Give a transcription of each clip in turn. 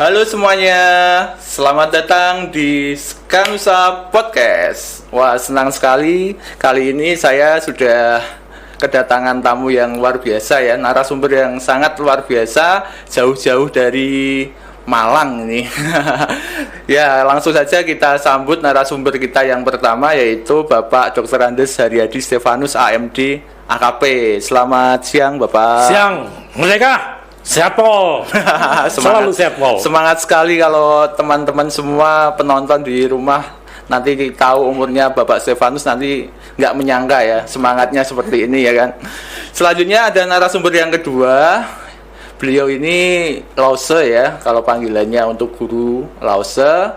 Halo semuanya, selamat datang di Skanusa Podcast. Wah, senang sekali. Kali ini saya sudah kedatangan tamu yang luar biasa ya, narasumber yang sangat luar biasa, jauh-jauh dari Malang ini. Ya, langsung saja kita sambut narasumber kita yang pertama, yaitu Bapak Dr. Andes Haryadi Stefanus AMD AKP. Selamat siang Bapak. Siang, mereka sehat Pol. Selalu sehat Pol. Semangat sekali kalau teman-teman semua penonton di rumah nanti tahu umurnya Bapak Stefanus, nanti nggak menyangka ya semangatnya seperti ini ya kan. Selanjutnya ada narasumber yang kedua. Beliau ini Lause ya, kalau panggilannya untuk guru Lause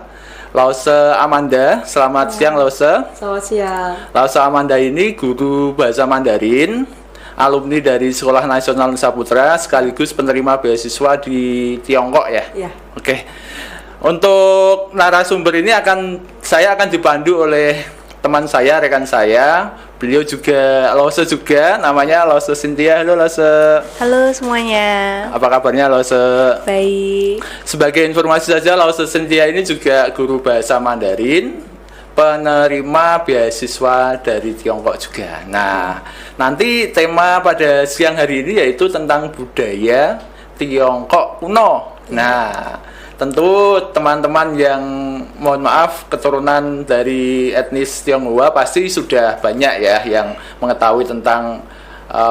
Amanda. Selamat siang Lause. Selamat siang. Lause Amanda ini guru bahasa Mandarin, alumni dari Sekolah Nasional Nusa Putra, sekaligus penerima beasiswa di Tiongkok ya. Iya. Oke. Untuk narasumber ini saya akan dipandu oleh teman saya, rekan saya. Beliau juga Lause juga, namanya Lause Cynthia. Halo Lause. Halo semuanya. Apa kabarnya Lause? Baik. Sebagai informasi saja, Lause Cynthia ini juga guru bahasa Mandarin, penerima beasiswa dari Tiongkok juga. Nah, nanti tema pada siang hari ini yaitu tentang budaya Tiongkok kuno. Nah, tentu teman-teman yang mohon maaf keturunan dari etnis Tionghoa pasti sudah banyak ya yang mengetahui tentang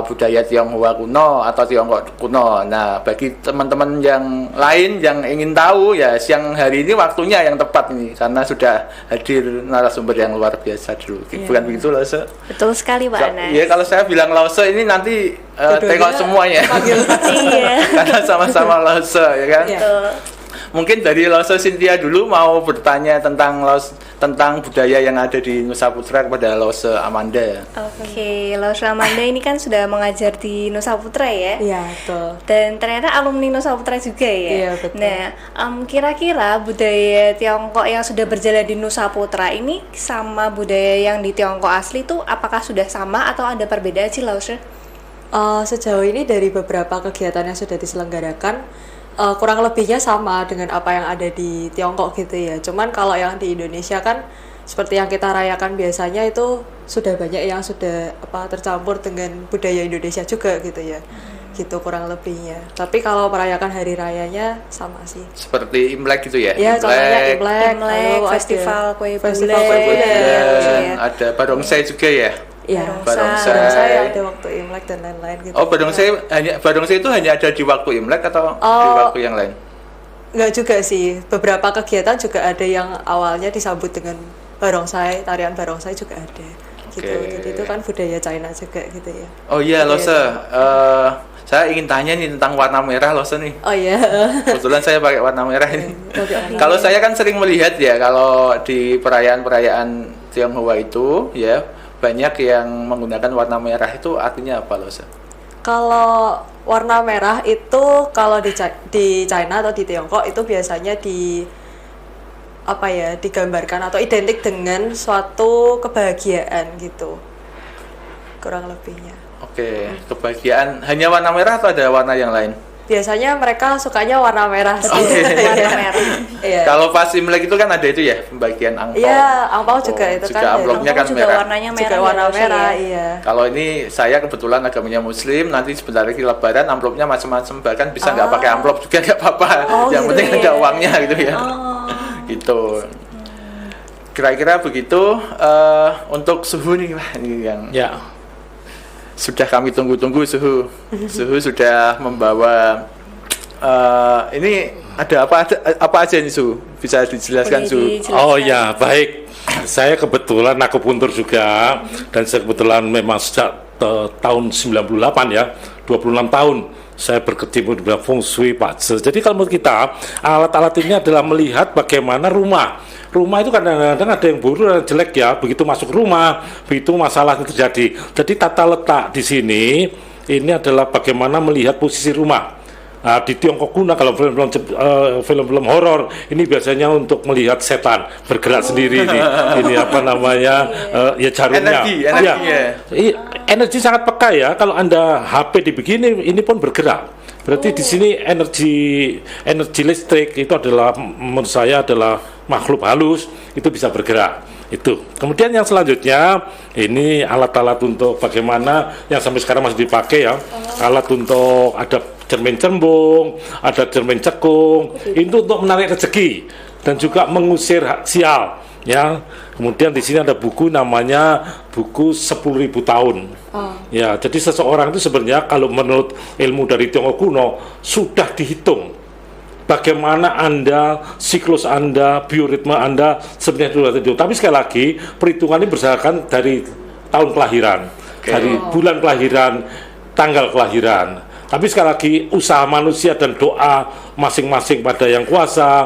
budaya Tionghoa kuno atau Tiongkok kuno. Nah, bagi teman-teman yang lain yang ingin tahu ya, siang hari ini waktunya yang tepat ini karena sudah hadir narasumber yang luar biasa dulu. Ya. Bukan begitu Lause? Betul sekali Pak Anas. Iya, kalau saya bilang Lause ini nanti tengok semuanya. Iya. Karena sama-sama Lause ya kan? Iya. Betul. Mungkin dari Lause Cynthia dulu mau bertanya tentang budaya yang ada di Nusa Putra kepada Lause Amanda. Oke, Lause Amanda ini kan sudah mengajar di Nusa Putra ya. Iya, betul. Dan ternyata alumni Nusa Putra juga ya. Iya, betul. Nah, kira-kira budaya Tiongkok yang sudah berjalan di Nusa Putra ini sama budaya yang di Tiongkok asli itu apakah sudah sama atau ada perbedaan sih Lause? Sejauh ini dari beberapa kegiatan yang sudah diselenggarakan, kurang lebihnya sama dengan apa yang ada di Tiongkok gitu ya. Cuman kalau yang di Indonesia kan seperti yang kita rayakan biasanya itu sudah banyak yang sudah tercampur dengan budaya Indonesia juga gitu ya. Gitu kurang lebihnya. Tapi kalau merayakan hari rayanya sama sih. Seperti Imlek gitu ya? Ya, contohnya Imlek, lalu festival kue festival bulan, kue bulan, ya. Ada barongsai juga ya? Iya, Barongsai. ada waktu Imlek dan lain-lain gitu. Oh, barongsai itu hanya ada di waktu Imlek atau di waktu yang lain? Enggak juga sih, beberapa kegiatan juga ada yang awalnya disambut dengan barongsai, tarian barongsai juga ada gitu. Oke. Jadi itu kan budaya China juga gitu ya. Oh iya, Budaya Lause. Saya ingin tanya nih tentang warna merah Lause nih. Oh iya. Kebetulan saya pakai warna merah ini. Oke. Kalau saya kan sering melihat ya, kalau di perayaan-perayaan Tionghoa itu ya, banyak yang menggunakan warna merah. Itu artinya apa Lause? Kalau warna merah itu kalau di China atau di Tiongkok itu biasanya digambarkan atau identik dengan suatu kebahagiaan gitu. Kurang lebihnya. Oke, kebahagiaan. Hanya warna merah atau ada warna yang lain? Biasanya mereka sukanya warna merah sih. Warna merah. Iya. Kalau pas Imlek itu kan ada itu ya, pembagian angpau. Iya, angpau juga itu juga kan. amplopnya kan juga merah. warnanya merah. Juga ya, warna Lause, merah, ya. iya. Kalau ini saya kebetulan agamanya Muslim, nanti sebentar lagi Lebaran amplopnya macam-macam, bahkan bisa nggak pakai amplop juga nggak apa-apa. Oh, Yang gitu penting ya. ada uangnya gitu ya. Oh. Gitu. Kira-kira begitu. Untuk suhu nih, wah, ini yang Ya, sudah kami tunggu-tunggu. Suhu sudah membawa. Ini ada apa aja nih Suhu? Bisa dijelaskan Boleh Suhu? dijelaskan. oh ya baik. Saya kebetulan akupuntur juga dan saya kebetulan memang sejak tahun 98 ya, 26 tahun saya berkecimpung di bidang feng shui Pak. Jadi kalau menurut kita alat-alat ini adalah melihat bagaimana rumah itu kadang-kadang ada yang buruk dan jelek ya. Begitu masuk rumah, begitu masalah itu terjadi. Jadi tata letak di sini ini adalah bagaimana melihat posisi rumah. Nah, di Tiongkok kuno kalau film-film horor ini biasanya untuk melihat setan bergerak sendiri ini apa namanya ya jarumnya. Energi energi sangat peka ya. Kalau Anda HP dibegini ini pun bergerak. Berarti di sini energi listrik itu adalah menurut saya adalah makhluk halus, itu bisa bergerak. Itu. Kemudian yang selanjutnya ini alat-alat untuk bagaimana yang sampai sekarang masih dipakai ya. Alat untuk ada cermin cembung, ada cermin cekung. Itu untuk menarik rezeki dan juga mengusir sial. Ya, kemudian di sini ada buku namanya buku 10.000 tahun. Ya, jadi seseorang itu sebenarnya kalau menurut ilmu dari Tiongkok kuno sudah dihitung bagaimana Anda, siklus Anda, bioritme Anda sebenarnya sudah dihitung. Tapi sekali lagi perhitungan ini berdasarkan dari tahun kelahiran, dari bulan kelahiran, tanggal kelahiran. Tapi sekali lagi usaha manusia dan doa masing-masing pada yang kuasa,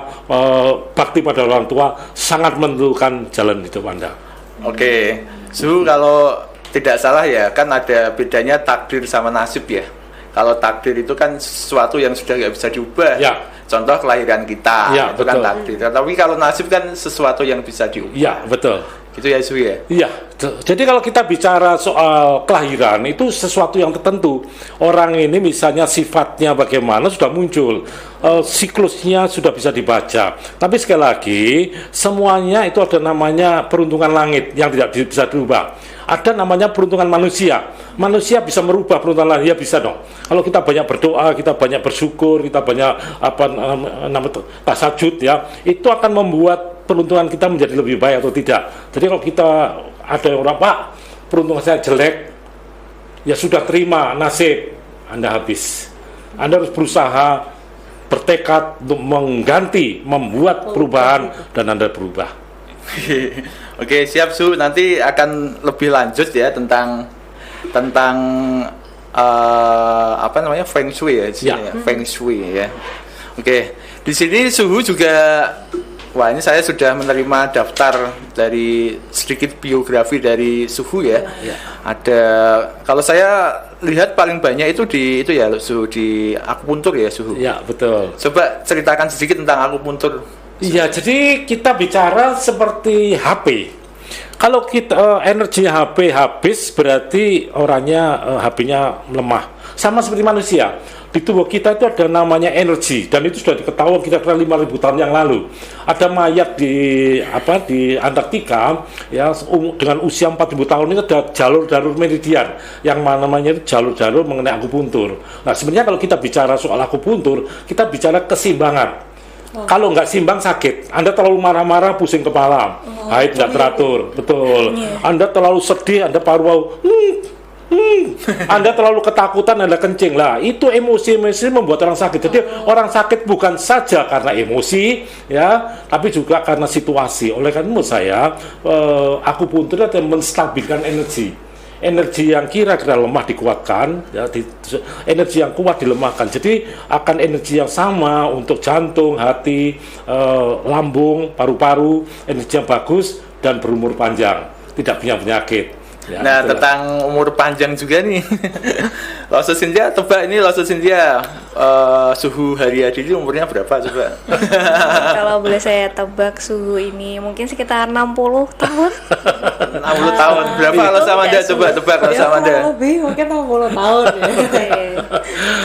bakti pada orang tua sangat menentukan jalan hidup Anda. Oke, Su, kalau tidak salah ya kan ada bedanya takdir sama nasib ya. Kalau takdir itu kan sesuatu yang sudah nggak bisa diubah. Ya. Contoh kelahiran kita, Ya, itu kan betul. takdir. Tapi kalau nasib kan sesuatu yang bisa diubah. Ya, betul. Gitu ya, Su ya. Iya, jadi kalau kita bicara soal kelahiran itu sesuatu yang tertentu. Orang ini misalnya sifatnya bagaimana sudah muncul, siklusnya sudah bisa dibaca. Tapi sekali lagi semuanya itu ada namanya peruntungan langit yang tidak bisa dirubah. Ada namanya peruntungan manusia. Manusia bisa merubah peruntungan langit, ya bisa dong. Kalau kita banyak berdoa, kita banyak bersyukur, kita banyak namanya tasajud ya, itu akan membuat peruntungan kita menjadi lebih baik atau tidak. Jadi kalau kita ada orang, Pak, peruntungan saya jelek, ya sudah terima nasib, Anda habis. Anda harus berusaha, bertekad untuk mengganti, membuat perubahan, dan Anda berubah. Oke, siap, Su. Nanti akan lebih lanjut ya tentang apa namanya, Feng Shui ya, di sini ya. Feng Shui ya. Oke, di sini Suhu juga. Wah, ini saya sudah menerima daftar dari sedikit biografi dari Suhu ya. Ada, kalau saya lihat paling banyak itu di itu ya, Suhu, di akupuntur ya, Suhu. Ya, betul. Coba ceritakan sedikit tentang akupuntur. Iya, jadi kita bicara seperti HP. Kalau kita energinya HP habis, berarti orangnya HP-nya lemah. Sama seperti manusia. Di tubuh kita itu ada namanya energi, dan itu sudah diketahui kira-kira 5.000 tahun yang lalu. Ada mayat di Antartika ya, dengan usia 4.000 tahun ini ada jalur-jalur meridian yang namanya jalur-jalur mengenai akupuntur. Nah, sebenarnya kalau kita bicara soal akupuntur, kita bicara keseimbangan. Kalau nggak simbang sakit. Anda terlalu marah-marah, pusing kepala, haid nggak teratur, betul. Anda terlalu sedih, Anda paru-paru, Anda terlalu ketakutan, Anda kencing. Lah, itu emosi-emosi membuat orang sakit. Jadi orang sakit bukan saja karena emosi, ya, tapi juga karena situasi. Oleh karena menurut saya, akupuntur itu menstabilkan energi yang kira-kira lemah dikuatkan, ya, energi yang kuat dilemahkan. Jadi akan energi yang sama untuk jantung, hati, lambung, paru-paru, energi yang bagus dan berumur panjang, tidak punya penyakit. Ya, Nah, itulah. tentang umur panjang juga nih. Loso Cynthia, tebak ini Loso Cynthia, Suhu Haryadi ini umurnya berapa coba? Kalau boleh saya tebak suhu ini mungkin sekitar 60 tahun. 60 tahun. Berapa kalau sama Anda? Coba tebak kalau Ya, sama Anda. kurang lebih mungkin 60 tahun ya.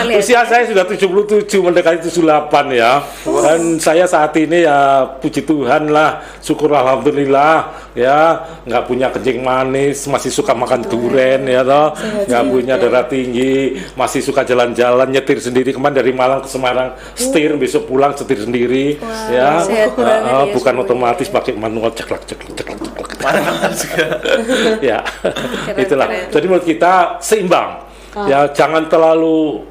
Terlihat. Usia saya sudah 77 mendekati 78 ya. Dan saya saat ini ya puji Tuhan lah, syukur alhamdulillah ya, nggak punya kencing manis, masih suka makan duren ya toh, nggak punya darah tinggi, masih suka jalan-jalan, nyetir sendiri. Kemarin dari Malang ke Semarang setir, besok pulang setir sendiri ya. sehat banget ya, Bukan semuanya. otomatis pakai manual ceklak. Ya, itulah. Jadi menurut kita seimbang. Ya, jangan terlalu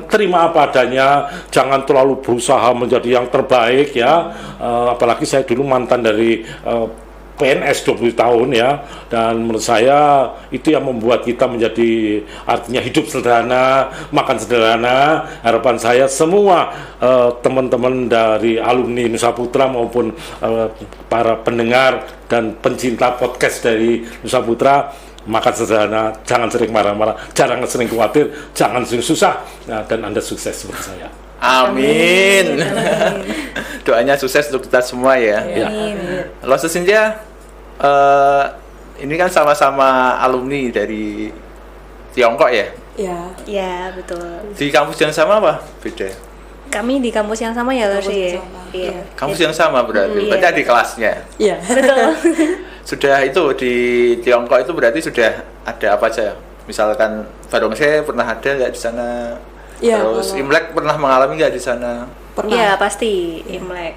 terima apa adanya, jangan terlalu berusaha menjadi yang terbaik ya. Apalagi saya dulu mantan dari PNS 20 tahun ya, dan menurut saya itu yang membuat kita menjadi artinya hidup sederhana, makan sederhana. Harapan saya semua teman-teman dari alumni Nusa Putra maupun para pendengar dan pencinta podcast dari Nusa Putra, makan sederhana, jangan sering marah-marah, jangan sering khawatir, jangan sering susah, dan Anda sukses seperti saya. Amin. Doanya sukses untuk kita semua ya. Loso Cynthia, ini kan sama-sama alumni dari Tiongkok ya. Ya. Ya, betul. Di kampus yang sama apa? Beda. Kami di kampus yang sama ya, Kampus Losi ya. yang sama. Iya. Kampus yang sama berarti. Iya. Berarti di kelasnya. Iya. Betul. Sudah itu di Tiongkok itu berarti sudah ada apa aja? Misalkan barongsai pernah ada nggak di sana? Iya, Terus kalau- Imlek pernah mengalami nggak di sana? Pernah. Iya, pasti Imlek.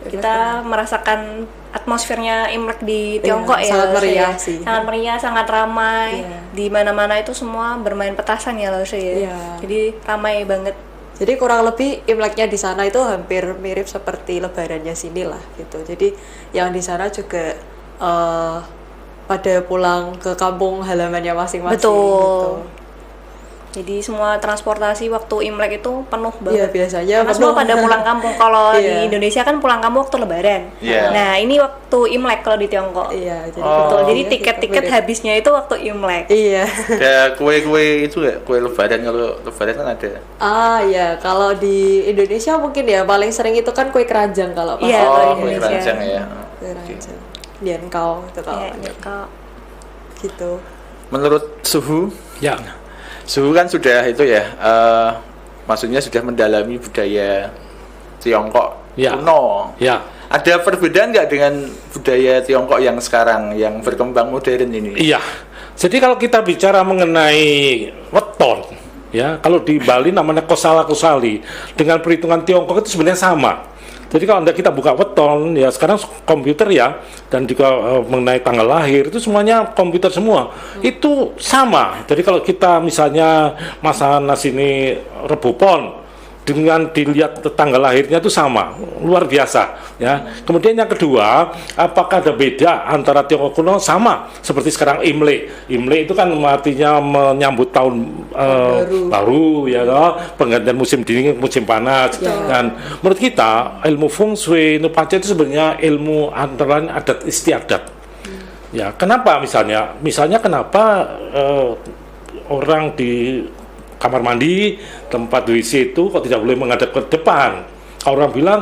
Kita merasakan atmosfernya Imlek di Iya, Tiongkok ya. sangat Losi, meriah ya. sih. Sangat meriah, sangat ramai. Iya. Di mana-mana itu semua bermain petasan ya, Losi ya. Iya. Jadi ramai banget. Jadi kurang lebih Imleknya di sana itu hampir mirip seperti Lebarannya sini lah gitu. Jadi yang di sana juga pada pulang ke kampung halamannya masing-masing. Betul. Gitu. Jadi semua transportasi waktu Imlek itu penuh Iya banget. biasanya Karena semua penuh. pada pulang kampung. Kalau Iya. di Indonesia kan pulang kampung waktu Lebaran. Iya. Nah, ini waktu Imlek kalau di Tiongkok. Iya, jadi Oh. Betul. Jadi iya, tiket-tiket gitu, habisnya itu waktu Imlek. Iya. Ada kue-kue itu nggak? Kue Lebaran, kalau Lebaran kan ada. Ah ya, kalau di Indonesia mungkin ya paling sering itu kan kue keranjang kalau pas Iya, di kalau Oh, di kue Indonesia. keranjang ya. kue keranjang. Dian kau itu kalau Iya, kalau gitu. Menurut suhu, Ya, suhu kan sudah itu ya, maksudnya sudah mendalami budaya Tiongkok Ya. kuno. ya. Ada perbedaan nggak dengan budaya Tiongkok yang sekarang yang berkembang modern ini? Iya. Jadi kalau kita bicara mengenai weton, ya, kalau di Bali namanya kosala kusali, dengan perhitungan Tiongkok itu sebenarnya sama. Jadi kalau Anda kita buka weton, ya sekarang komputer ya, dan juga mengenai tanggal lahir itu semuanya komputer semua. Itu sama. Jadi kalau kita misalnya masalah nasi ini rebupon, dengan dilihat tanggal lahirnya itu sama, luar biasa ya. Kemudian yang kedua, apakah ada beda antara Tiongkok kuno? Sama seperti sekarang Imlek. Imlek itu kan artinya menyambut tahun baru ya toh, penggantian musim dingin musim panas. Dan menurut kita ilmu feng shui nupaca itu sebenarnya ilmu antara lain adat istiadat. Ya, kenapa misalnya kenapa orang di kamar mandi, tempat WC itu kok tidak boleh menghadap ke depan? Kalau orang bilang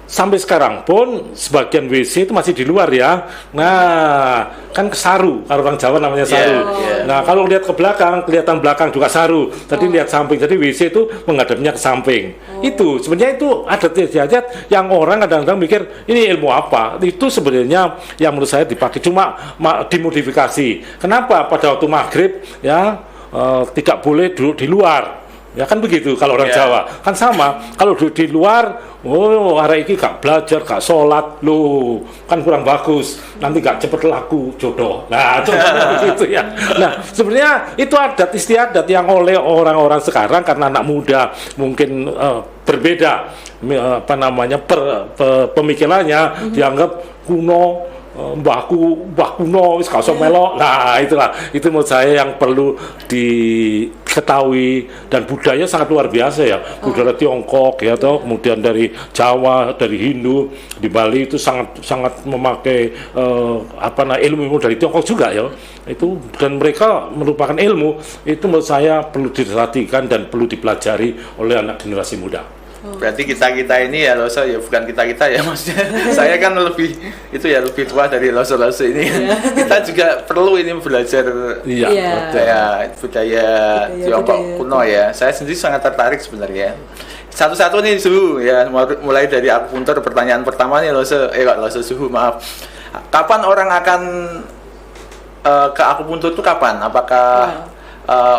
sampai sekarang pun sebagian WC itu masih di luar ya. Nah, kan saru, kalau orang Jawa namanya saru. Iya. Nah, kalau lihat ke belakang, kelihatan belakang juga saru. Jadi lihat samping, jadi WC itu menghadapnya ke samping. Itu sebenarnya itu adat istiadat yang orang kadang-kadang mikir ini ilmu apa? Itu sebenarnya yang menurut saya dipakai cuma dimodifikasi. Kenapa pada waktu maghrib ya tidak boleh duduk di luar, ya kan begitu kalau orang Yeah. Jawa kan sama. Kalau duduk di luar, hari ini gak belajar, gak sholat, loh kan kurang bagus, nanti gak cepet laku jodoh. Nah contohnya begitu ya. Nah sebenarnya itu adat istiadat yang oleh orang-orang sekarang karena anak muda mungkin berbeda pemikirannya, dianggap kuno. Mbah kuno wis gak usah melok. Nah, itulah itu menurut saya yang perlu diketahui, dan budaya sangat luar biasa ya. Budaya Tiongkok ya toh, kemudian dari Jawa, dari Hindu, di Bali itu sangat memakai ilmu dari Tiongkok juga ya. Itu dan mereka merupakan ilmu itu menurut saya perlu diperhatikan dan perlu dipelajari oleh anak generasi muda. Berarti kita ini ya Loso ya, bukan kita ya maksudnya. Saya kan lebih tua dari Loso ini. Kita juga perlu ini belajar Iya. budaya Tiongkok budaya kuno ya. Saya sendiri sangat tertarik sebenarnya. Satu-satu nih Suhu ya, mulai dari akupuntur. Pertanyaan pertama nih Loso Suhu, maaf. Kapan orang akan ke akupuntur itu kapan? Apakah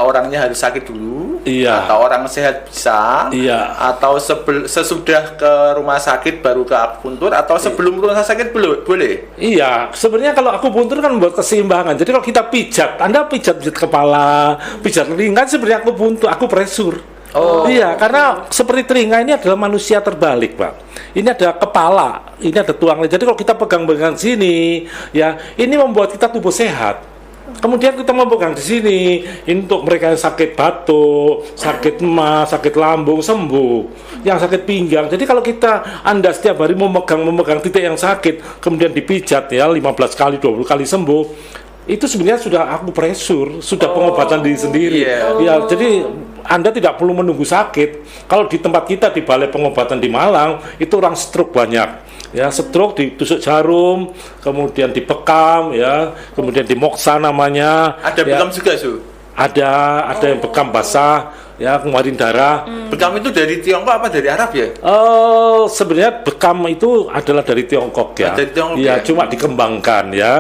orangnya harus sakit dulu, Iya. atau orang sehat bisa, Iya. atau sesudah ke rumah sakit baru ke akupuntur, atau sebelum rumah sakit boleh? Iya, sebenarnya kalau akupuntur kan membuat keseimbangan. Jadi kalau kita pijat, Anda pijat kepala, pijat telinga, sebenarnya akupresur. Oh. Iya, karena seperti telinga ini adalah manusia terbalik, Pak. Ini ada kepala, ini ada tulang. Jadi kalau kita pegang-pegang sini, ya, ini membuat kita tubuh sehat. Kemudian kita memegang di sini, ini untuk mereka yang sakit batuk, sakit emah, sakit lambung sembuh, yang sakit pinggang. Jadi kalau Anda setiap hari memegang titik yang sakit, kemudian dipijat ya 15 kali, 20 kali sembuh, itu sebenarnya sudah akupresur, sudah pengobatan diri sendiri. Iya. Ya, jadi Anda tidak perlu menunggu sakit. Kalau di tempat kita di Balai Pengobatan di Malang, itu orang stroke banyak. Ya, stroke ditusuk jarum, kemudian dibekam ya, kemudian dimoksa namanya. Ada ya. bekam juga, Su? ada yang bekam basah, ya ngeluarin darah. Bekam itu dari Tiongkok apa dari Arab ya? Sebenarnya bekam itu adalah dari Tiongkok ya. Dari Tiongkok ya, ya? cuma dikembangkan ya.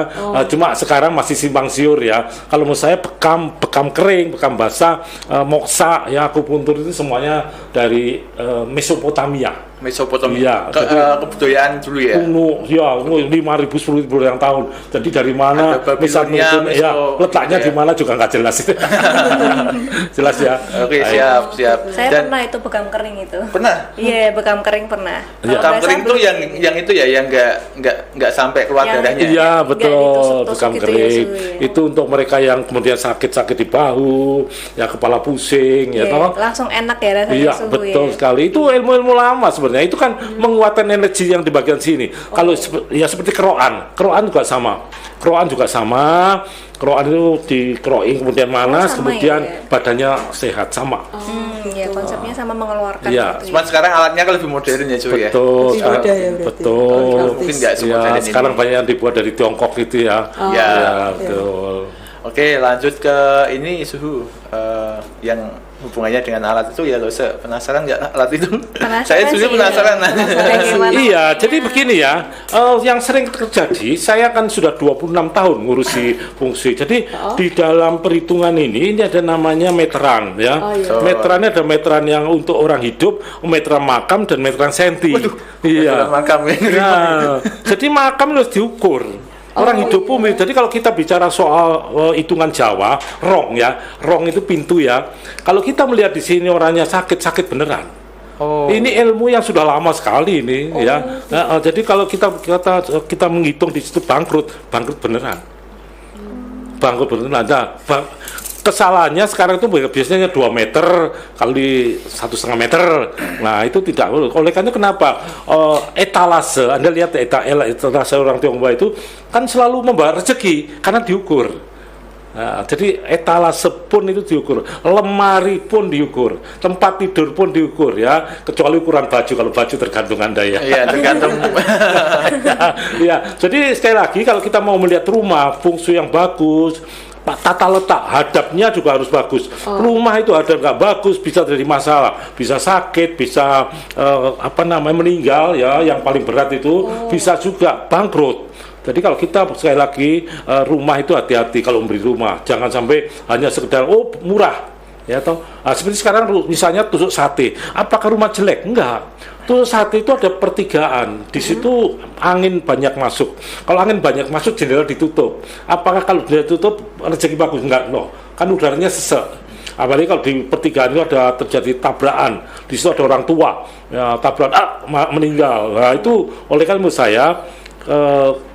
Cuma sekarang masih simpang siur ya. Kalau menurut saya bekam kering, bekam basah, moksa ya, akupuntur itu semuanya dari Mesopotamia. Mesopotamia. Iya, Kebudayaan dulu ya. Kuno, ya 5.000 10.000 yang tahun. Jadi dari mana Ada Babilonia, ya, letaknya ya. di mana juga nggak jelas. Jelas ya. Oke, Baik. siap. Saya Dan pernah itu bekam kering itu. pernah. Iya, bekam kering pernah. Iya. Kalau Bekam basah kering itu belum. yang itu ya, yang nggak sampai keluar Yang- darahnya. Iya Nggak betul, ditusuk-tusuk bekam gitu ya, kering. Su, ya. Itu untuk mereka yang kemudian sakit-sakit di bahu, ya kepala pusing, ya Iya, toh. langsung enak ya rasanya Iya suhu betul ya. sekali. Itu ilmu-ilmu lama sebenarnya. Itu kan menguatkan energi yang di bagian sini. Kalau ya seperti keroan juga sama. Keroan itu dikeroin kemudian manas, sama kemudian ya? badannya sehat sama. Ya konsepnya sama mengeluarkan Iya. gitu Cuman sekarang alatnya kan lebih modern ya, cuy ya. Betul, Lebih mudah ya berarti. betul. Kalau Mungkin nggak Ya, semodern ini. sekarang banyak yang dibuat dari Tiongkok gitu ya. Ya. Betul. Oke, lanjut ke ini suhu yang hubungannya dengan alat itu ya, lo penasaran nggak alat itu? Penasaran Saya sih, juga iya. penasaran. Penasaran gimana? Iya, jadi begini ya, yang sering terjadi, saya kan sudah 26 tahun ngurusi fungsi. Jadi di dalam perhitungan ini ada namanya meteran ya. Oh, iya. Meterannya ada meteran yang untuk orang hidup, meteran makam dan meteran senti. Iya. Makam ya. Nah, jadi makam harus diukur. Orang hidup pun, jadi kalau kita bicara soal hitungan Jawa, rong ya, rong itu pintu ya. Kalau kita melihat di sini orangnya sakit beneran. Oh. Ini ilmu yang sudah lama sekali ini ya. Nah, jadi kalau kita menghitung di situ bangkrut beneran. Bangkrut beneran. Nah, kesalahannya sekarang itu biasanya 2 meter kali 1,5 meter. Nah itu tidak boleh. Oleh karena kenapa etalase, Anda lihat etalase orang Tionghoa itu kan selalu membawa rezeki karena diukur. Nah, jadi etalase pun itu diukur, lemari pun diukur, tempat tidur pun diukur ya, kecuali ukuran baju. Kalau baju tergantung Anda ya. Iya, tergantung. Ya, jadi sekali lagi kalau kita mau melihat rumah fungsi yang bagus, tata letak hadapnya juga harus bagus. Rumah itu hadap nggak bagus bisa jadi masalah, bisa sakit, bisa meninggal ya, yang paling berat itu bisa juga bangkrut. Jadi kalau kita sekali lagi rumah itu hati-hati kalau membeli rumah, jangan sampai hanya sekedar murah ya toh. Seperti sekarang misalnya tusuk sate, apakah rumah jelek? Enggak. Tusuk sate itu ada pertigaan, di situ angin banyak masuk. Kalau angin banyak masuk, jendela ditutup. Apakah kalau jendela ditutup rezeki bagus? Enggak, no. Kan udaranya sesek. Apalagi kalau di pertigaan itu ada terjadi tabrakan, di situ ada orang tua, ya, tabrakan meninggal. Nah itu oleh karena menurut saya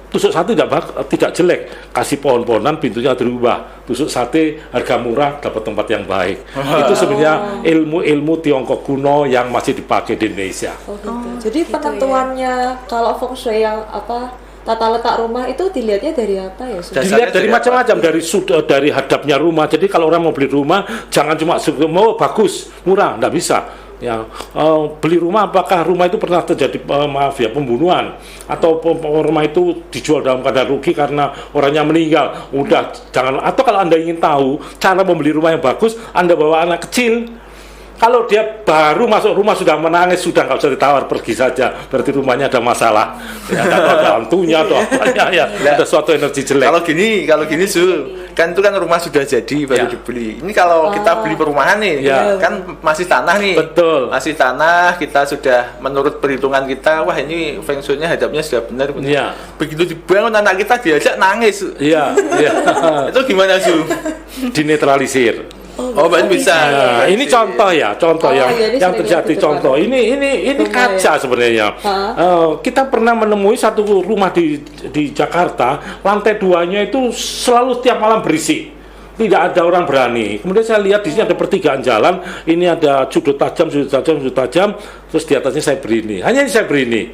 tusuk sate tidak jelek, kasih pohon-pohonan pintunya dirubah, tusuk sate harga murah dapat tempat yang baik. Itu sebenarnya ilmu-ilmu Tiongkok kuno yang masih dipakai di Indonesia. Oh, gitu. Jadi penentuannya kalau feng shui yang tata letak rumah itu dilihatnya dari apa ya? Sudah? Dasarnya Dilihat dari dari macam-macam, dari hadapnya rumah. Jadi kalau orang mau beli rumah jangan cuma mau bagus murah, nggak bisa. Ya, beli rumah, apakah rumah itu pernah terjadi pembunuhan atau rumah itu dijual dalam keadaan rugi karena orangnya meninggal? Udah jangan. Atau kalau Anda ingin tahu cara membeli rumah yang bagus, Anda bawa anak kecil. Kalau dia baru masuk rumah sudah menangis, sudah nggak usah ditawar, pergi saja. Berarti rumahnya ada masalah. Ya, ada hantunya atau apanya ya, ada suatu energi jelek. Kalau gini kan itu kan rumah sudah jadi baru Ya. dibeli. Ini kalau kita beli perumahan nih, Ya. kan masih tanah nih. Betul. Masih tanah, kita sudah menurut perhitungan kita, wah ini feng shui-nya hadapnya sudah benar. Ya. Begitu dibangun anak kita diajak nangis. Iya, iya. Itu gimana, Su? Dinetralisir. Oh, berarti bisa. Nah, ini contoh ya, iya, ini yang sering terjadi lihat di contoh. depan. Ini Rumah kaca ya? sebenarnya. Kita pernah menemui satu rumah di Jakarta, lantai 2-nya itu selalu setiap malam berisik. Tidak ada orang berani. Kemudian saya lihat di sini ada pertigaan jalan, ini ada sudut tajam, terus di atasnya saya beri ini. Hanya saya beri ini.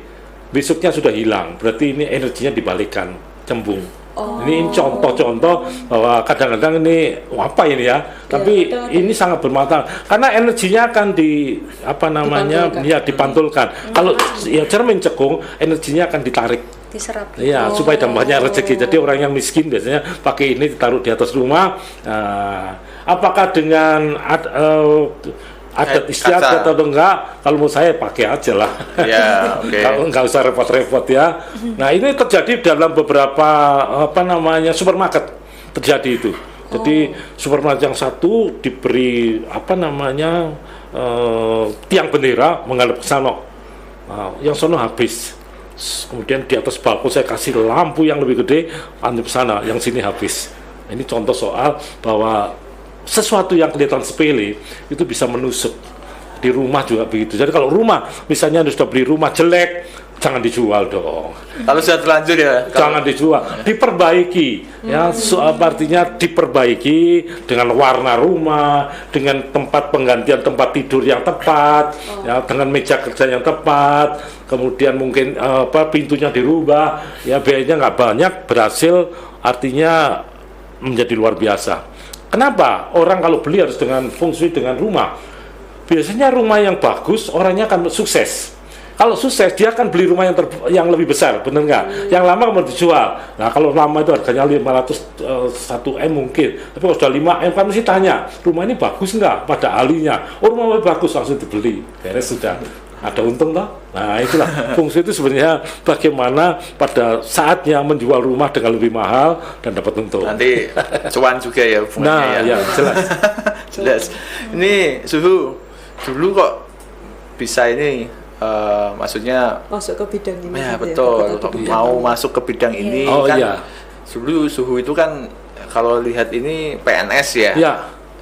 Besoknya sudah hilang. Berarti ini energinya dibalikkan, cembung. Ini contoh-contoh bahwa kadang-kadang ini apa ini ya, tapi betul. ini sangat bermanfaat karena energinya akan Dipantulkan. dipantulkan. Kalau ya cermin cekung, energinya akan ditarik diserap. Iya, supaya dampaknya rezeki. Jadi orang yang miskin biasanya pakai ini ditaruh di atas rumah. Nah, apakah dengan adat istiadat atau enggak? Kalau mau saya pakai aja lah. Ya, oke. Kalau enggak usah repot-repot ya. Nah, ini terjadi dalam beberapa supermarket terjadi itu. Jadi supermarket yang satu diberi tiang bendera menghadap ke sana. Yang sono habis. Kemudian di atas balkon saya kasih lampu yang lebih gede, ke sana, yang sini habis. Ini contoh soal bahwa sesuatu yang kelihatan sepele itu bisa menusuk. Di rumah juga begitu. Jadi kalau rumah, misalnya Anda sudah beli rumah jelek, jangan dijual dong. Kalau sudah terlanjur ya, Jangan dijual, diperbaiki. Ya, artinya diperbaiki dengan warna rumah, dengan tempat penggantian tempat tidur yang tepat, ya, dengan meja kerja yang tepat. Kemudian mungkin pintunya dirubah, ya biayanya nggak banyak, berhasil, artinya menjadi luar biasa. Kenapa orang kalau beli harus dengan feng shui dengan rumah? Biasanya rumah yang bagus orangnya akan sukses. Kalau sukses dia akan beli rumah yang lebih besar, benar nggak? Yang lama mau dijual. Nah kalau lama itu harganya 501 M mungkin, tapi kalau sudah 5 M kan mesti tanya, rumah ini bagus nggak? Pada ahlinya, rumah lebih bagus langsung dibeli, beres sudah. Ada untung toh? Nah itulah fungsi itu sebenarnya bagaimana pada saatnya menjual rumah dengan lebih mahal dan dapat untung. nanti cuan juga ya hubungannya. Nah ya jelas. Jelas. Ini Suhu dulu kok bisa ini maksudnya Masuk ke bidang ini. ya gitu betul Kok ke bidang mau ini. masuk ke bidang ini Oh kan iya. dulu Suhu itu kan kalau lihat ini PNS ya. Ya.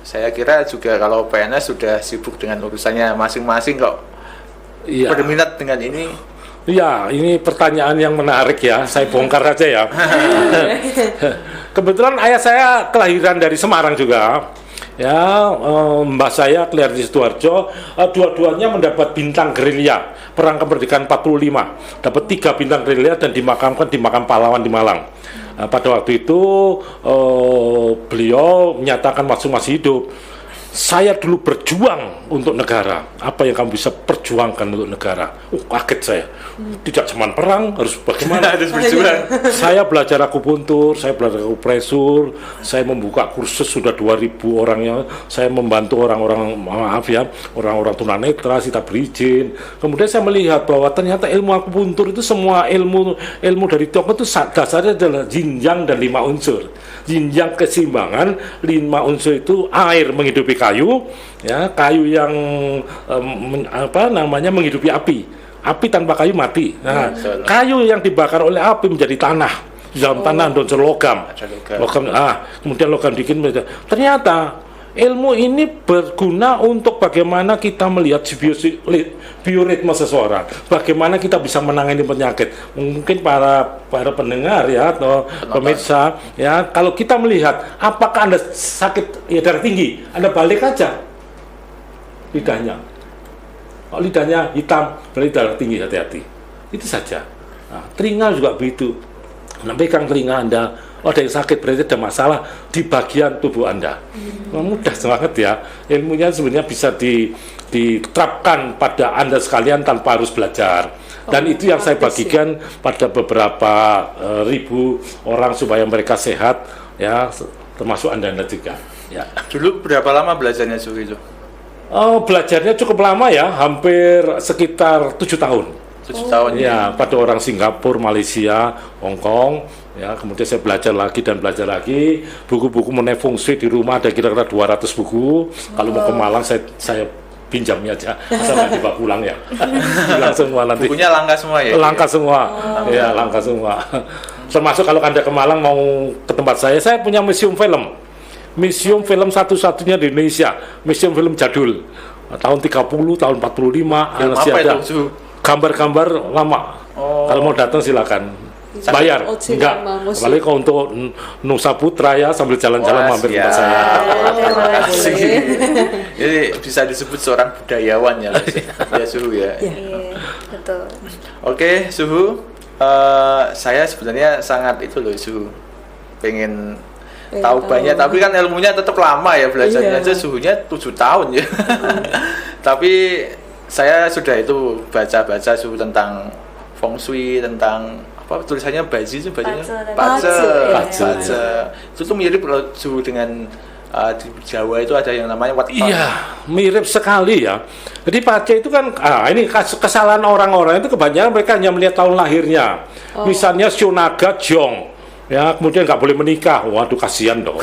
Saya kira juga kalau PNS sudah sibuk dengan urusannya masing-masing kok. Iya. Berminat dengan ini. Ya, ini pertanyaan yang menarik ya. Saya bongkar aja ya. Kebetulan ayah saya kelahiran dari Semarang juga. Ya, mbah saya kelahiran di Sidoarjo. Dua-duanya mendapat bintang gerilya Perang Kemerdekaan 45. Dapat 3 bintang gerilya dan dimakamkan di makam pahlawan di Malang. Pada waktu itu beliau menyatakan masih hidup. Saya dulu berjuang untuk negara. Apa yang kamu bisa perjuangkan untuk negara? Kaget saya. Tidak cuma perang, harus bagaimana? Harus berjuang. Saya belajar akupuntur, saya belajar akupresur, saya membuka kursus sudah 2.000 orangnya. Saya membantu orang-orang, maaf ya, orang-orang tunanetra, kita berizin. Kemudian saya melihat bahwa ternyata ilmu akupuntur itu semua ilmu dari Tiongkok itu dasarnya adalah Yin Yang dan 5 unsur. Yin Yang keseimbangan, 5 unsur itu air menghidupi kayu, ya kayu yang menghidupi api. Api tanpa kayu mati. Nah, kayu yang dibakar oleh api menjadi tanah. Di dalam tanah ada unsur logam. Kemudian logam bikin. Ternyata ilmu ini berguna untuk bagaimana kita melihat bioritme seseorang, bagaimana kita bisa menangani penyakit. Mungkin para pendengar ya atau pemirsa ya, kalau kita melihat apakah Anda sakit darah tinggi, Anda balik aja lidahnya. Kalau lidahnya hitam, berarti darah tinggi, hati-hati. Itu saja. Nah, telinga juga begitu. Anda pegang telinga Anda, ada yang sakit, berarti ada masalah di bagian tubuh Anda. Mudah banget ya. Ilmunya sebenarnya bisa diterapkan pada Anda sekalian tanpa harus belajar. Dan itu yang saya bagikan pada beberapa ribu orang supaya mereka sehat, ya, termasuk Anda juga. Ya. Dulu berapa lama belajarnya Suhu itu? Belajarnya cukup lama ya, hampir sekitar 7 tahun. 7 tahun ya, pada orang Singapura, Malaysia, Hong Kong. Ya, kemudian saya belajar lagi dan belajar lagi. Buku-buku mengenai feng shui di rumah ada kira-kira 200 buku. Kalau mau ke Malang saya pinjamnya aja, asal nggak dibawa pulang ya. Pulang semua nanti. Bukunya langka semua ya? Langka semua. Ya, langka semua. Termasuk kalau Anda ke Malang mau ke tempat saya punya museum film. Museum film satu-satunya di Indonesia, museum film jadul tahun 30, tahun 45, masih ada gambar-gambar lama. Kalau mau datang silakan, bayar, enggak. Apalagi kalau untuk Nusa Putra ya, sambil jalan-jalan mampir tempat saya. Terima kasih. Jadi bisa disebut seorang budayawan ya, ya Suhu ya. Iya, betul. Oke, Suhu, saya sebenarnya sangat itu loh Suhu, pengen tahu banyak, tapi kan ilmunya tetap lama ya, belajarnya aja Suhunya 7 tahun ya. Tapi saya sudah itu baca-baca Suhu tentang feng shui, tentang apa tulisannya bazi itu bacanya Pace. pace. Itu tuh mirip loh suhu dengan di Jawa itu ada yang namanya weton. Iya, mirip sekali ya. Jadi pace itu kan, ini kesalahan orang-orang itu kebanyakan mereka hanya melihat tahun lahirnya. Misalnya Sio Naga Jong, ya kemudian nggak boleh menikah. Waduh, kasihan dong.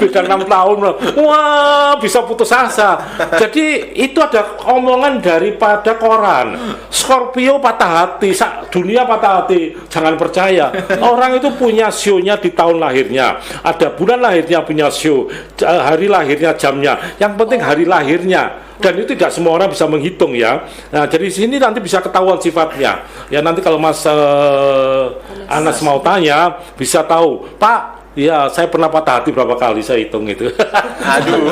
Beda 6 tahun, wah bisa putus asa. Jadi itu ada omongan daripada koran. Scorpio patah hati, dunia patah hati. Jangan percaya. Orang itu punya sionya di tahun lahirnya. Ada bulan lahirnya punya sio, hari lahirnya jamnya. Yang penting hari lahirnya. Dan itu tidak semua orang bisa menghitung ya. Nah, jadi sini nanti bisa ketahuan sifatnya. Ya nanti kalau Mas Anas mau tanya, bisa tahu. Pak, ya saya pernah patah hati berapa kali, saya hitung itu. Aduh.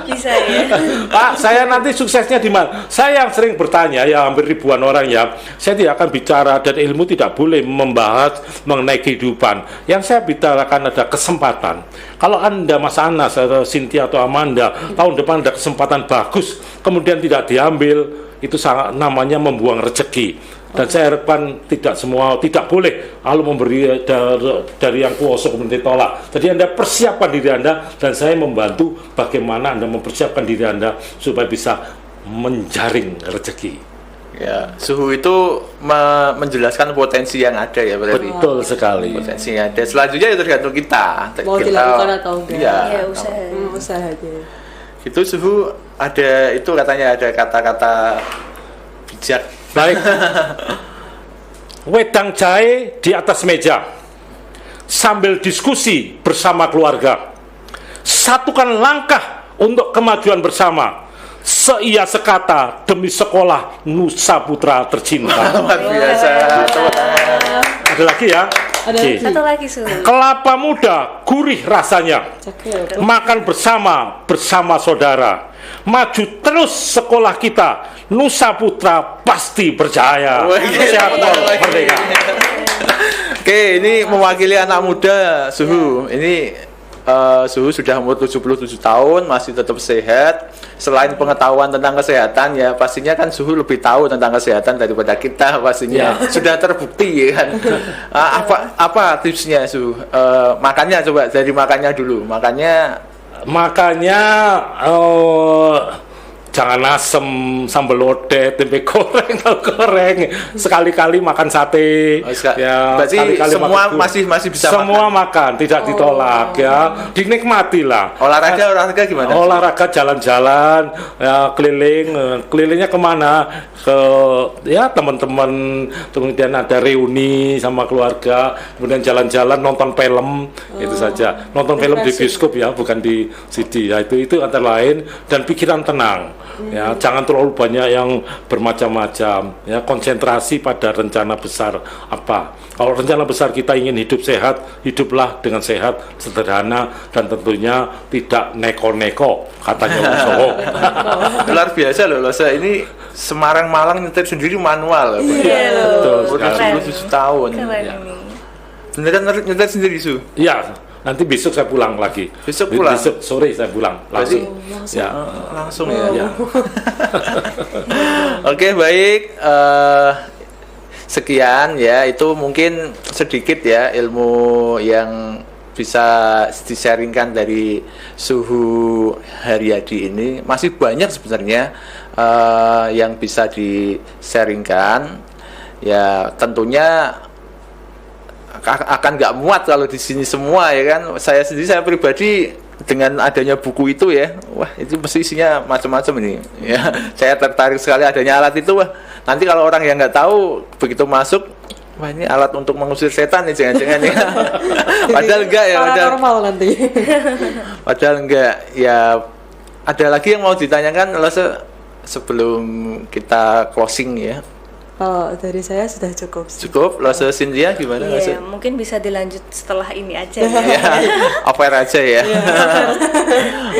Bisa ya. Pak, saya nanti suksesnya di mana? Saya yang sering bertanya, ya hampir ribuan orang ya. Saya tidak akan bicara, dan ilmu tidak boleh membahas mengenai kehidupan. Yang saya bicarakan ada kesempatan. Kalau Anda, Mas Anas, atau Cynthia atau Amanda, tahun depan ada kesempatan bagus, kemudian tidak diambil, itu sangat namanya membuang rezeki. Dan saya harapkan tidak boleh kalau memberi dari yang kuasa kemudian ditolak. Jadi Anda persiapkan diri Anda, dan saya membantu bagaimana Anda mempersiapkan diri Anda supaya bisa menjaring rezeki. Ya, suhu itu menjelaskan potensi yang ada ya berarti. Betul sekali. Potensi yang ada. Selanjutnya itu tergantung kita. Mau dilakukan atau enggak. Iya. Ya usaha. Usaha aja. Itu suhu ada itu katanya ada kata-kata bijak. Baik. Wedang jahe di atas meja sambil diskusi bersama keluarga. Satukan langkah untuk kemajuan bersama. Seia sekata demi sekolah Nusa Putra tercinta. Luar biasa. Tepuk tangan. Ada lagi ya? Ada Oke. lagi. Satu lagi suhu. Kelapa muda gurih rasanya. Cakep. Makan bersama saudara. Maju terus sekolah kita. Nusa Putra pasti berjaya. Wah, Sehat merdeka. Oke, ini mewakili anak muda Suhu. Ini Suhu sudah umur 77 tahun, masih tetap sehat. Selain pengetahuan tentang kesehatan ya, pastinya kan Suhu lebih tahu tentang kesehatan daripada kita pastinya. Sudah terbukti ya kan. Apa tipsnya Suhu? Makannya coba dari makannya dulu. Makanya jangan asem, sambal lodeh, tempe goreng, goreng. Sekali-kali makan sate. Ya, berarti sekali-kali semua makan masih bisa semua makan, tidak ditolak ya. Dinikmati lah. Olahraga gimana? Olahraga jalan-jalan, ya, kelilingnya kemana? Ke ya teman-teman, kemudian ada reuni sama keluarga, kemudian jalan-jalan nonton film, itu saja. Nonton film di bioskop ya, bukan di CD. Ya itu antara lain, dan pikiran tenang. Ya, jangan terlalu banyak yang bermacam-macam. Ya, konsentrasi pada rencana besar apa. Kalau rencana besar kita ingin hidup sehat, hiduplah dengan sehat, sederhana, dan tentunya tidak neko-neko, katanya Usoho. Luar biasa loh, ini Semarang Malang nyetir sendiri manual. Iya loh. Udah 77 tahun. Keren Ya. ini. Beneran nyetir sendiri Su? Iya, nanti besok saya pulang lagi. Besok pulang? Besok sore saya pulang langsung. Ya. Langsung ya. Ya. Oke, baik. Sekian ya, itu mungkin sedikit ya ilmu yang bisa di-sharingkan dari Suhu Haryadi ini. Masih banyak sebenarnya yang bisa di-sharingkan. Ya, tentunya akan nggak muat kalau di sini semua ya kan. Saya pribadi dengan adanya buku itu ya, wah itu mesti isinya macam-macam ini ya. Saya tertarik sekali adanya alat itu. Wah, nanti kalau orang yang nggak tahu begitu masuk, wah ini alat untuk mengusir setan nih, jangan-jangan ya. Padahal enggak ya, Paranormal nanti. padahal enggak ya. Ada lagi yang mau ditanyakan sebelum kita closing ya? Kalau dari saya sudah cukup sih. Cukup. Lose Cynthia gimana? Iya, mungkin bisa dilanjut setelah ini aja ya. Ya, offer aja ya.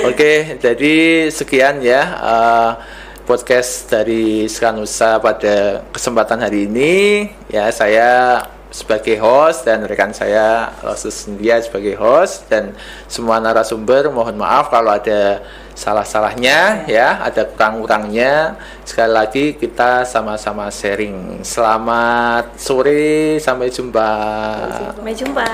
Oke, jadi sekian ya podcast dari Skanusa pada kesempatan hari ini. Ya, saya sebagai host dan rekan saya Loses Cynthia sebagai host, dan semua narasumber mohon maaf kalau ada salah-salahnya ya, ada kurang-kurangnya. Sekali lagi kita sama-sama sharing. Selamat sore, sampai jumpa. Sampai jumpa.